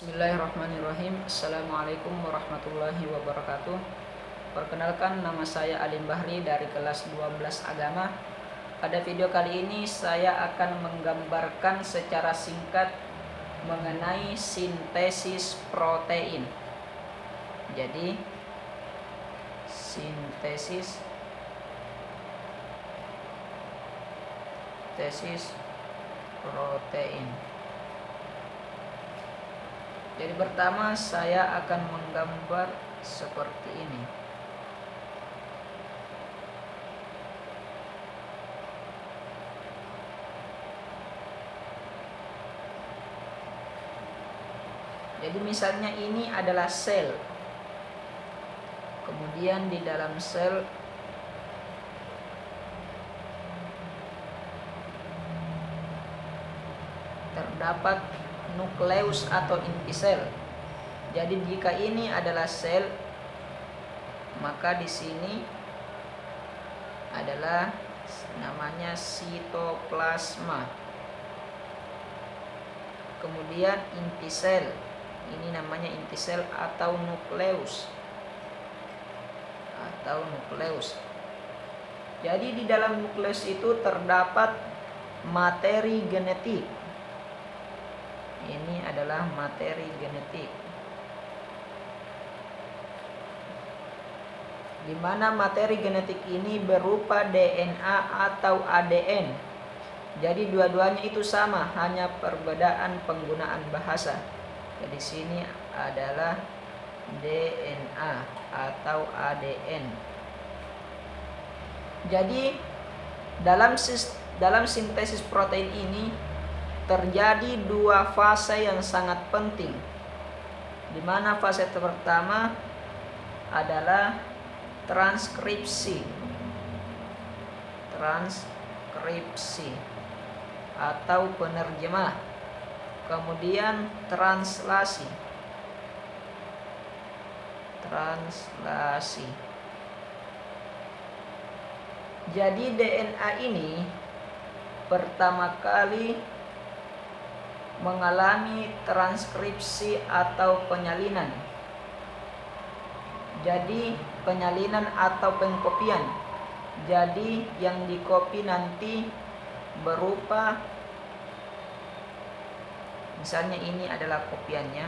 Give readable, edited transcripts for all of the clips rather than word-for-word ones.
Bismillahirrahmanirrahim. Assalamualaikum warahmatullahi wabarakatuh. Perkenalkan, nama saya Alim Bahri dari kelas 12 Agama. Pada video kali ini saya akan menggambarkan secara singkat mengenai sintesis protein. Jadi sintesis protein. Jadi pertama saya akan menggambar seperti ini. Jadi misalnya ini adalah sel. Kemudian di dalam sel terdapat nukleus atau inti sel. Jadi jika ini adalah sel, maka di sini adalah namanya sitoplasma. Kemudian inti sel, ini namanya inti sel atau nukleus. Jadi di dalam nukleus itu terdapat materi genetik. Ini adalah materi genetik, di mana materi genetik ini berupa DNA atau ADN. Jadi dua-duanya itu sama, hanya perbedaan penggunaan bahasa. Jadi sini adalah DNA atau ADN. Jadi dalam sintesis protein ini terjadi dua fase yang sangat penting, di mana fase pertama adalah transkripsi atau penerjemah, kemudian translasi. Jadi DNA ini pertama kali mengalami transkripsi atau penyalinan. Jadi penyalinan atau pengkopian. Jadi yang dikopi nanti berupa, misalnya ini adalah kopiannya.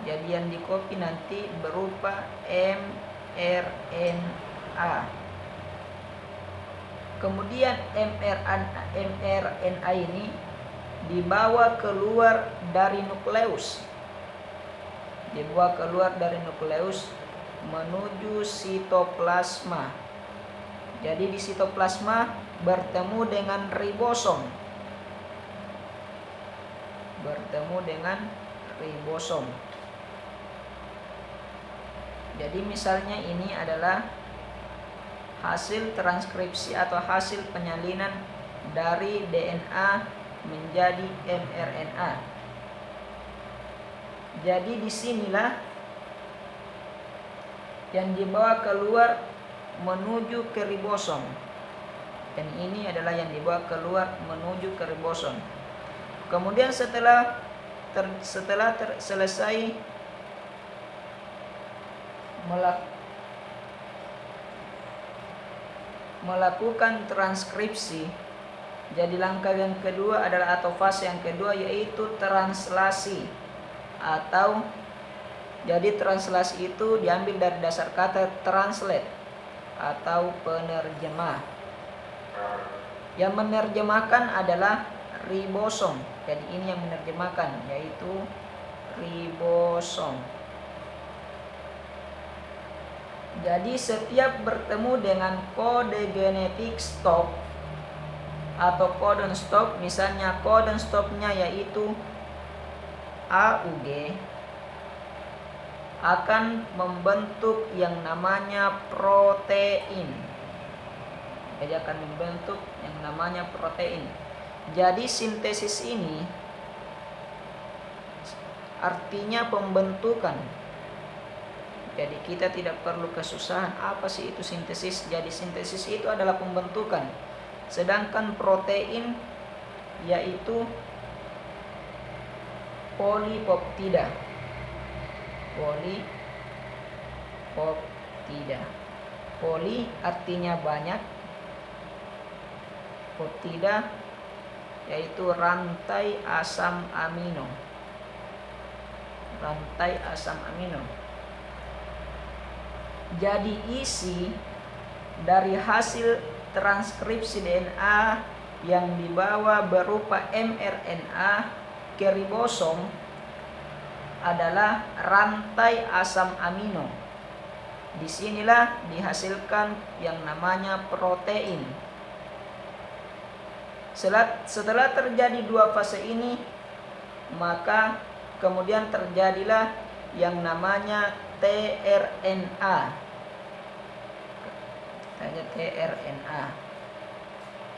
Jadi yang dikopi nanti berupa mRNA. Kemudian mRNA ini dibawa keluar dari nukleus. Menuju sitoplasma. Jadi di sitoplasma bertemu dengan ribosom. Jadi misalnya ini adalah hasil transkripsi atau hasil penyalinan dari DNA menjadi mRNA. Jadi disinilah yang dibawa keluar menuju ke ribosom, dan ini adalah yang dibawa keluar menuju ke ribosom. Kemudian setelah selesai melakukan transkripsi, jadi langkah yang kedua adalah, atau fase yang kedua, yaitu translasi. Atau jadi translasi itu diambil dari dasar kata translate atau penerjemah. Yang menerjemahkan adalah ribosom. Jadi ini yang menerjemahkan, yaitu ribosom. Jadi setiap bertemu dengan kode genetik stop atau codon stop, misalnya codon stopnya yaitu AUG, akan membentuk yang namanya protein. Jadi akan membentuk yang namanya protein. Jadi sintesis ini artinya pembentukan. Jadi kita tidak perlu kesusahan apa sih itu sintesis. Jadi sintesis itu adalah pembentukan. Sedangkan protein yaitu polipeptida. Polipeptida. Poli artinya banyak, peptida yaitu rantai asam amino. Rantai asam amino. Jadi isi dari hasil transkripsi DNA yang dibawa berupa mRNA ke ribosom adalah rantai asam amino. Disinilah dihasilkan yang namanya protein. Setelah terjadi dua fase ini, maka kemudian terjadilah yang namanya tRNA.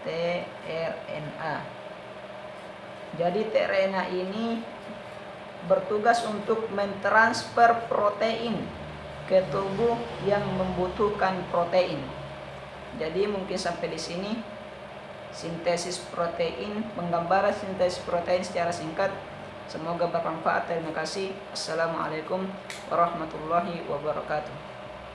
tRNA. Jadi tRNA ini bertugas untuk mentransfer protein ke tubuh yang membutuhkan protein. Jadi mungkin sampai di sini sintesis protein, penggambaran sintesis protein secara singkat. Semoga bermanfaat. Terima kasih. Assalamualaikum warahmatullahi wabarakatuh.